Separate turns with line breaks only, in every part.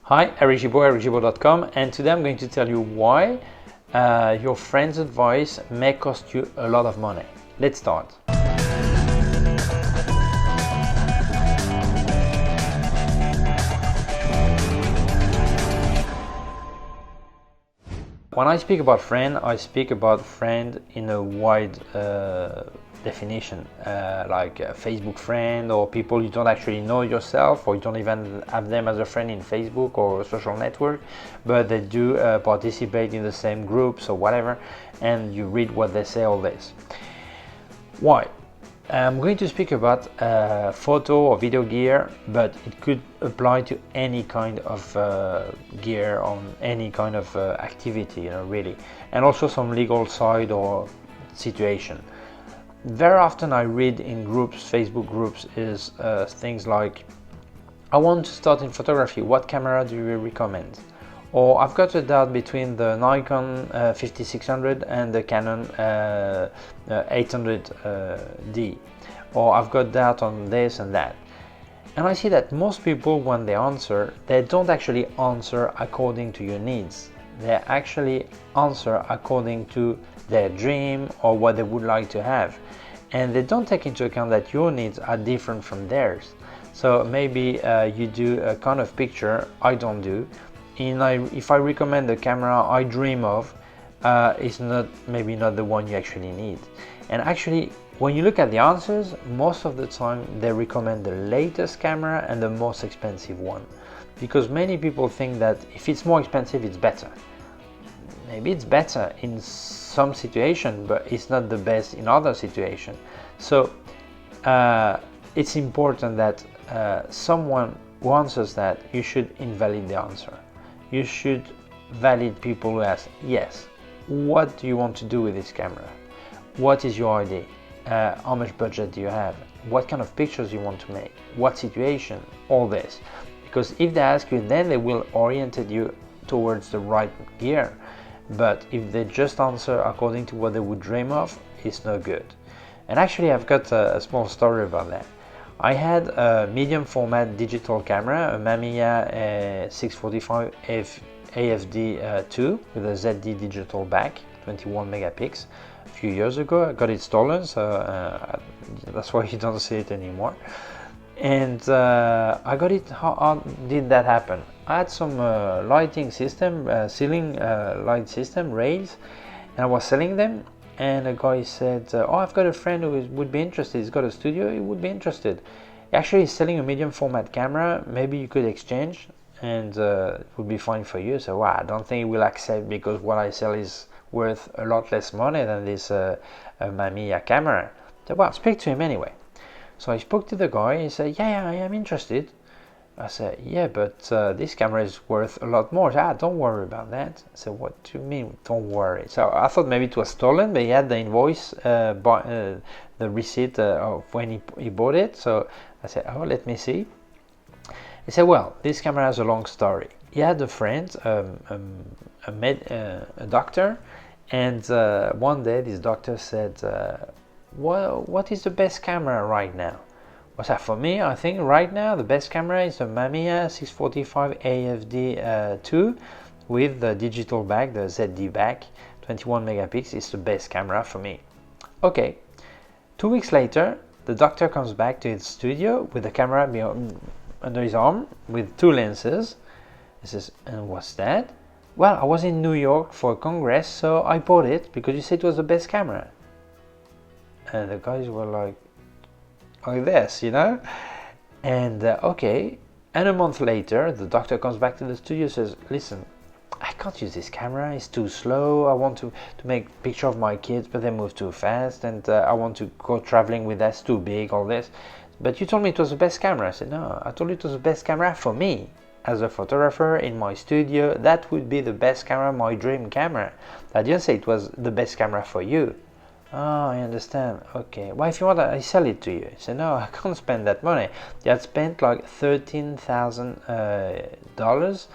Hi, Eric Gimbal, ericgimbal.com, and today I'm going to tell you why your friend's advice may cost you a lot of money. Let's start. When I speak about friend, I speak about friend in a wide definition, like a Facebook friend or people you don't actually know yourself, or you don't even have them as a friend in Facebook or a social network, but they do participate in the same groups or whatever, and you read what they say, all this. Why? I'm going to speak about photo or video gear, but it could apply to any kind of gear on any kind of activity, really, and also some legal side or situation. Very often I read in groups, Facebook groups, is things like, I want to start in photography, what camera do you recommend? Or I've got a doubt between the Nikon 5600 and the Canon 800D, or I've got doubt on this and that. And I see that most people, when they answer, they don't actually answer according to your needs. They actually answer according to their dream or what they would like to have. And they don't take into account that your needs are different from theirs. So maybe you do a kind of picture I don't do. If I recommend the camera I dream of, it's maybe not the one you actually need. And actually, when you look at the answers, most of the time they recommend the latest camera and the most expensive one. Because many people think that if it's more expensive, it's better. Maybe it's better in some situation, but it's not the best in other situation. So it's important that someone who answers that, you should invalidate the answer. You should validate people who ask, yes, what do you want to do with this camera? What is your idea? How much budget do you have? What kind of pictures you want to make? What situation? All this. Because if they ask you, then they will orient you towards the right gear. But if they just answer according to what they would dream of, it's no good. And actually, I've got a small story about that. I had a medium format digital camera, a Mamiya 645 AFD2 with a ZD digital back, 21 megapixels. A few years ago, I got it stolen, so that's why you don't see it anymore. And I got it. How did that happen? I had some lighting system, ceiling light system, rails, and I was selling them. And a guy said, oh, I've got a friend who would be interested. He's got a studio, he would be interested. Actually, he's selling a medium format camera. Maybe you could exchange, and it would be fine for you. So, wow, I don't think he will accept, because what I sell is worth a lot less money than this Mamiya camera. So, well, speak to him anyway. So I spoke to the guy. He said, yeah, I am interested. I said, yeah, but this camera is worth a lot more. Said, don't worry about that. I said, what do you mean, don't worry? So I thought maybe it was stolen, but he had the invoice, the receipt of when he bought it. So I said, oh, let me see. He said, well, this camera has a long story. He had a friend, a doctor, and one day this doctor said, well, what is the best camera right now? What's that? For me, I think right now the best camera is the Mamiya 645 AFD2 with the digital back, the ZD back, 21 megapixels is the best camera for me. Okay, 2 weeks later, the doctor comes back to his studio with the camera under his arm with 2 lenses. He says, and what's that? Well, I was in New York for a congress, so I bought it because you said it was the best camera. And the guys were like this, and okay. And a month later, the doctor comes back to the studio, says, listen, I can't use this camera, it's too slow. I want to make a picture of my kids, but they move too fast, and I want to go traveling with that, it's too big, all this. But you told me it was the best camera. I said, no, I told you it was the best camera for me as a photographer in my studio. That would be the best camera, my dream camera. I didn't say it was the best camera for you. Oh, I understand. Okay. Well, if you want, I sell it to you. He said, no, I can't spend that money. He had spent like $13,000.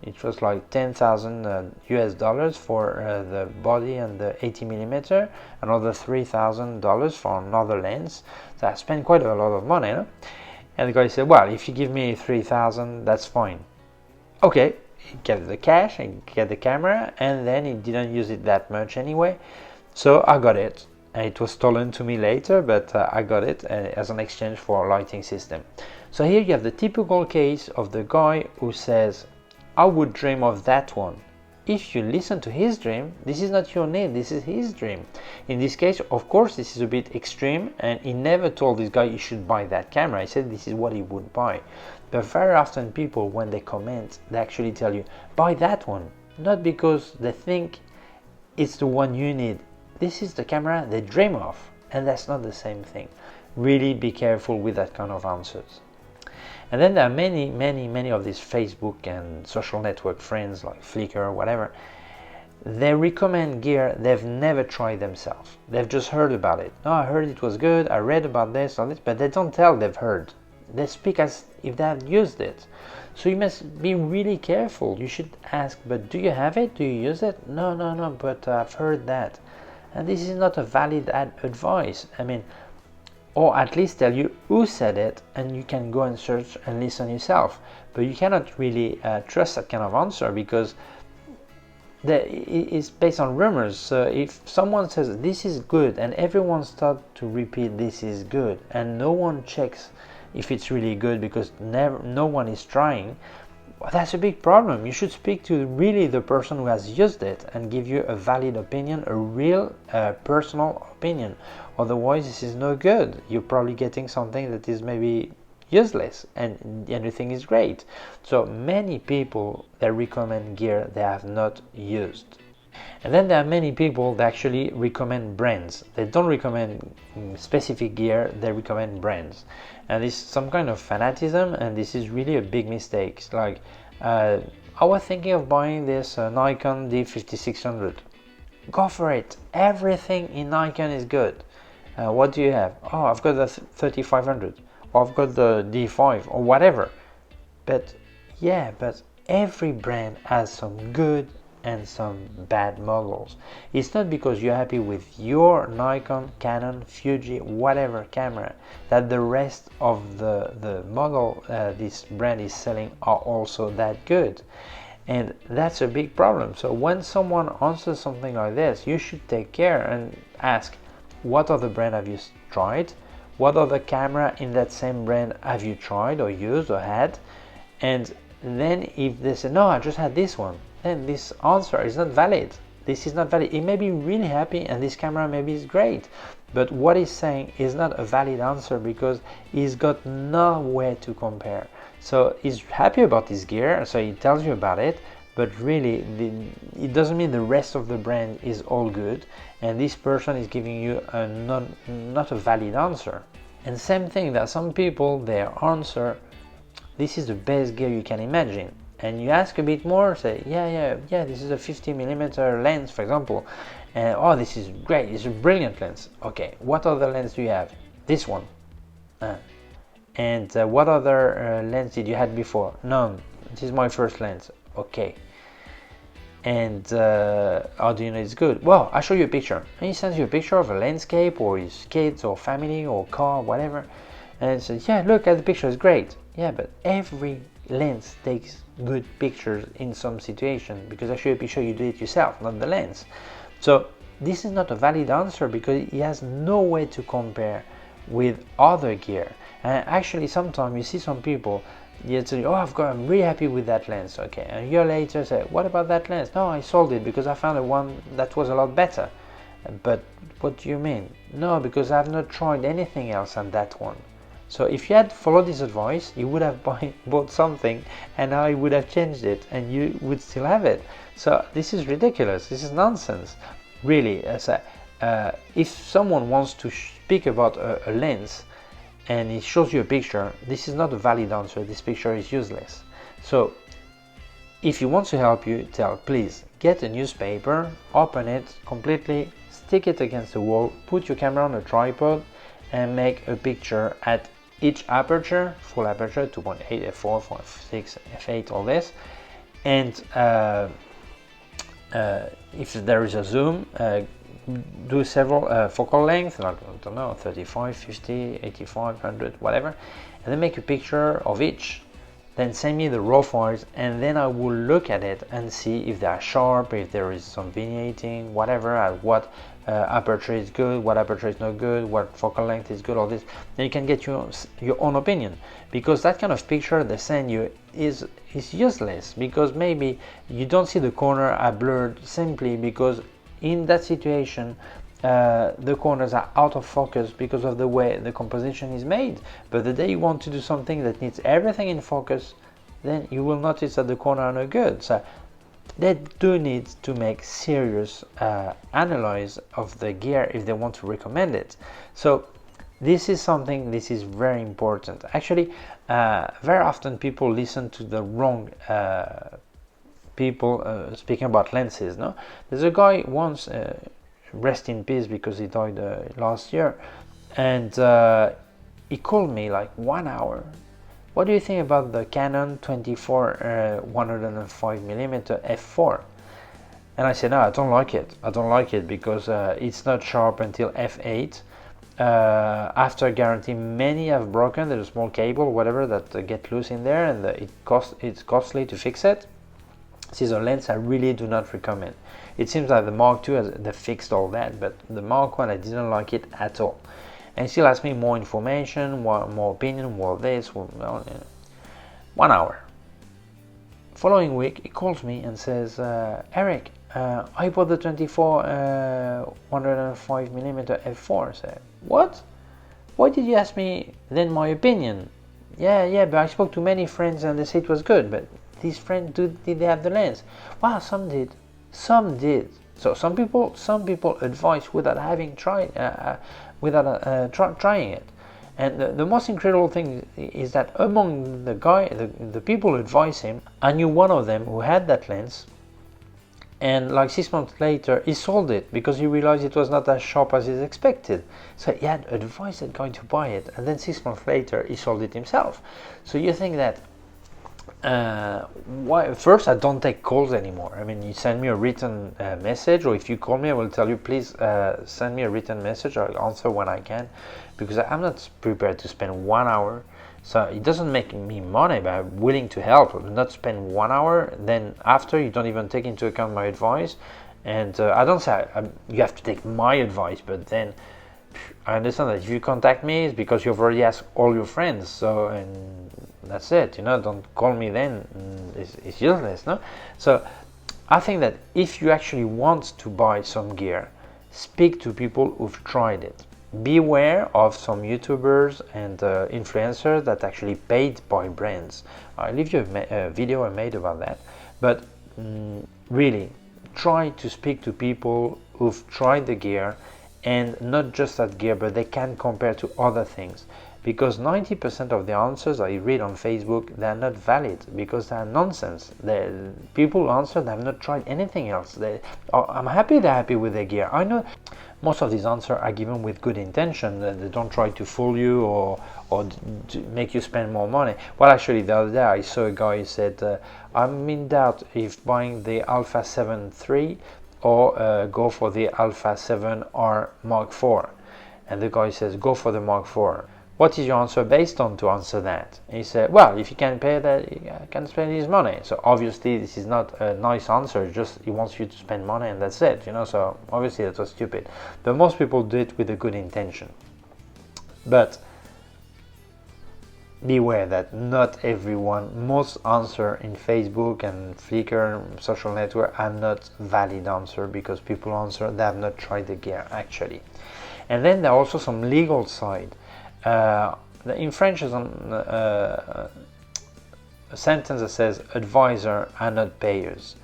It was like 10,000 US dollars for the body and the 80 millimeter, another $3,000 for another lens. So I spent quite a lot of money. No? And the guy said, well, if you give me 3,000, that's fine. Okay, he get the cash and get the camera, and then he didn't use it that much anyway. So I got it. It was stolen to me later, but I got it as an exchange for a lighting system. So here you have the typical case of the guy who says, I would dream of that one. If you listen to his dream, this is not your need, this is his dream. In this case, of course, this is a bit extreme, and he never told this guy he should buy that camera. He said this is what he would buy. But very often people, when they comment, they actually tell you, buy that one. Not because they think it's the one you need. This is the camera they dream of, and that's not the same thing. Really be careful with that kind of answers. And then there are many of these Facebook and social network friends like Flickr or whatever. They recommend gear they've never tried themselves. They've just heard about it. Oh, I heard it was good, I read about this or this, but they don't tell they've heard. They speak as if they have used it. So you must be really careful. You should ask, but do you have it? Do you use it? No, but I've heard that. And this is not a valid advice. I mean, or at least tell you who said it, and you can go and search and listen yourself. But you cannot really trust that kind of answer, because it's based on rumors. So if someone says this is good and everyone starts to repeat this is good, and no one checks if it's really good because no one is trying, that's a big problem. You should speak to really the person who has used it and give you a valid opinion, a real personal opinion. Otherwise, this is no good. You're probably getting something that is maybe useless, and everything is great. So many people, they recommend gear they have not used. And then there are many people that actually recommend brands. They don't recommend specific gear, they recommend brands. And this is some kind of fanatism, and this is really a big mistake. It's like, I was thinking of buying this Nikon D5600. Go for it. Everything in Nikon is good. What do you have? Oh, I've got the 3500, or I've got the D5, or whatever. But yeah, but every brand has some good and some bad models. It's not because you're happy with your Nikon, Canon, Fuji, whatever camera that the rest of the model this brand is selling are also that good. And that's a big problem. So when someone answers something like this, you should take care and ask, what other brand have you tried? What other camera in that same brand have you tried or used or had? And then if they say, no, I just had this one, then this answer is not valid. This is not valid. He may be really happy and this camera maybe is great, but what he's saying is not a valid answer because he's got nowhere to compare. So he's happy about his gear, so he tells you about it, but really it doesn't mean the rest of the brand is all good, and this person is giving you a not a valid answer. And same thing, that some people, their answer, this is the best gear you can imagine. And you ask a bit more, say, yeah, this is a 50mm lens, for example. And oh, this is great, it's a brilliant lens. Okay, what other lens do you have? This one. And what other lens did you had before? None. This is my first lens. Okay. And how do you know it's good? Well, I'll show you a picture. And he sends you a picture of a landscape, or his kids, or family, or car, whatever. And he says, yeah, look at the picture, it's great. Yeah, but every lens takes good pictures in some situation, because I show you a picture, you do it yourself, not the lens. So this is not a valid answer because he has no way to compare with other gear. And actually sometimes you see some people, you say, oh, I'm really happy with that lens. Okay, and a year later say, what about that lens? No, I sold it because I found a one that was a lot better. But what do you mean? No, because I have not tried anything else on that one. So if you had followed this advice, you would have bought something, and now you would have changed it, and you would still have it. So this is ridiculous. This is nonsense, really. If someone wants to speak about a lens, and he shows you a picture, this is not a valid answer. This picture is useless. So if he wants to help you, please get a newspaper, open it completely, stick it against the wall, put your camera on a tripod, and make a picture at each aperture, full aperture, 2.8, f4, 5.6, f8, all this. And if there is a zoom, do several focal lengths, like, I don't know, 35, 50, 85, 100, whatever, and then make a picture of each. then send me the raw files, and then I will look at it and see if they are sharp, if there is some vignetting, whatever, what aperture is good, what aperture is not good, what focal length is good, all this. Then you can get your own opinion, because that kind of picture they send you is useless, because maybe you don't see the corner are blurred simply because in that situation the corners are out of focus because of the way the composition is made. But the day you want to do something that needs everything in focus, then you will notice that the corners are not good. So they do need to make serious analysis of the gear if they want to recommend it. So this is something, this is very important. Actually, very often people listen to the wrong people speaking about lenses. No, there's a guy once, rest in peace because he died last year, and he called me like 1 hour. What do you think about the Canon 24 105mm f4? And I said, no, I don't like it. I don't like it because it's not sharp until f8. After guarantee, many have broken. There's a small cable, whatever, that get loose in there, and it's costly to fix it. This is a lens I really do not recommend. It seems like the Mark II they fixed all that, but the Mark I didn't like it at all. And he still asked me more information, more opinion, more this, 1 hour. Following week, he calls me and says, Eric, I bought the 24 105mm f4. I said, what? Why did you ask me then my opinion? Yeah, but I spoke to many friends and they said it was good, but these friends, did they have the lens? Well, some did. So some people advise without having tried, trying it. And the most incredible thing is that among the people who advise him, I knew one of them who had that lens, and like 6 months later he sold it because he realized it was not as sharp as he expected. So he had advised that guy to buy it, and then 6 months later he sold it himself. So you think that first, I don't take calls anymore. I mean, you send me a written message, or if you call me, I will tell you, please send me a written message. I'll answer when I can, because I'm not prepared to spend 1 hour. So it doesn't make me money, but I'm willing to help. Not spend 1 hour, then after you don't even take into account my advice. And I don't say you have to take my advice, but then I understand that if you contact me, it's because you've already asked all your friends. So, and that's it, don't call me then, it's useless, no? So I think that if you actually want to buy some gear, speak to people who've tried it. Beware of some YouTubers and influencers that actually paid by brands. I'll leave you a video I made about that, but really try to speak to people who've tried the gear, and not just that gear, but they can compare to other things. Because 90% of the answers I read on Facebook, they are not valid because they are nonsense. People answer they have not tried anything else. I'm happy they're happy with their gear. I know most of these answers are given with good intention. They don't try to fool you or to make you spend more money. Well, actually, the other day I saw a guy who said, I'm in doubt if buying the Alpha 7 III or go for the Alpha 7R Mark IV. And the guy says, go for the Mark IV. What is your answer based on to answer that? And he said, well, if you can pay that, you can spend his money. So obviously this is not a nice answer, just he wants you to spend money and that's it, so obviously that was stupid. But most people do it with a good intention. But beware that not everyone, most answers in Facebook and Flickr and social network are not valid answers, because people answer they have not tried the gear actually. And then there are also some legal side. In French is a sentence that says advisors are not payers.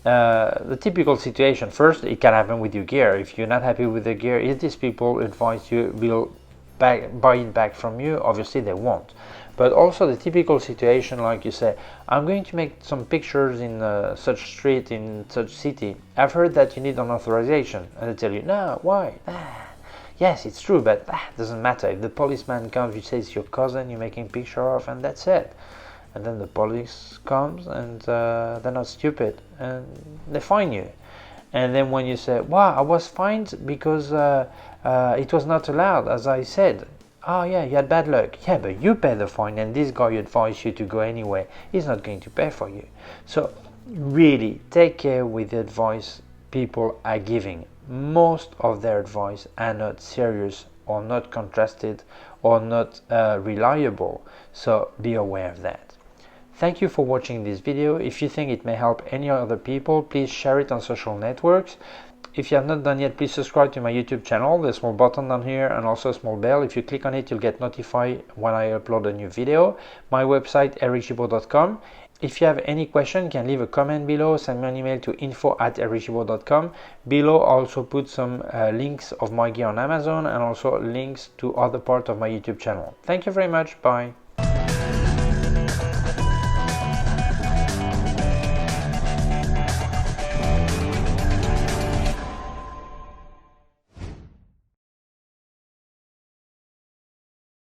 The typical situation, first, it can happen with your gear. If you're not happy with the gear, if these people advise you will buy it back from you, obviously they won't. But also the typical situation, like you say, I'm going to make some pictures in such street, in such city. I've heard that you need an authorization. And they tell you, no, why? Yes, it's true, but it doesn't matter. If the policeman comes, you say it's your cousin you're making a picture of, and that's it. And then the police comes, and they're not stupid, and they fine you. And then when you say, wow, I was fined because it was not allowed, as I said. Oh yeah, you had bad luck. Yeah, but you pay the fine, and this guy advised you to go anyway. He's not going to pay for you. So really take care with the advice people are giving. Most of their advice are not serious or not contrasted or not reliable. So be aware of that. Thank you for watching this video. If you think it may help any other people, please share it on social networks. If you have not done yet, please subscribe to my YouTube channel. There's a small button down here and also a small bell. If you click on it, you'll get notified when I upload a new video. My website, ericgimbal.com. If you have any question, you can leave a comment below, send me an email to info@ericgimbal.com. Below, I also put some links of my gear on Amazon and also links to other parts of my YouTube channel. Thank you very much. Bye.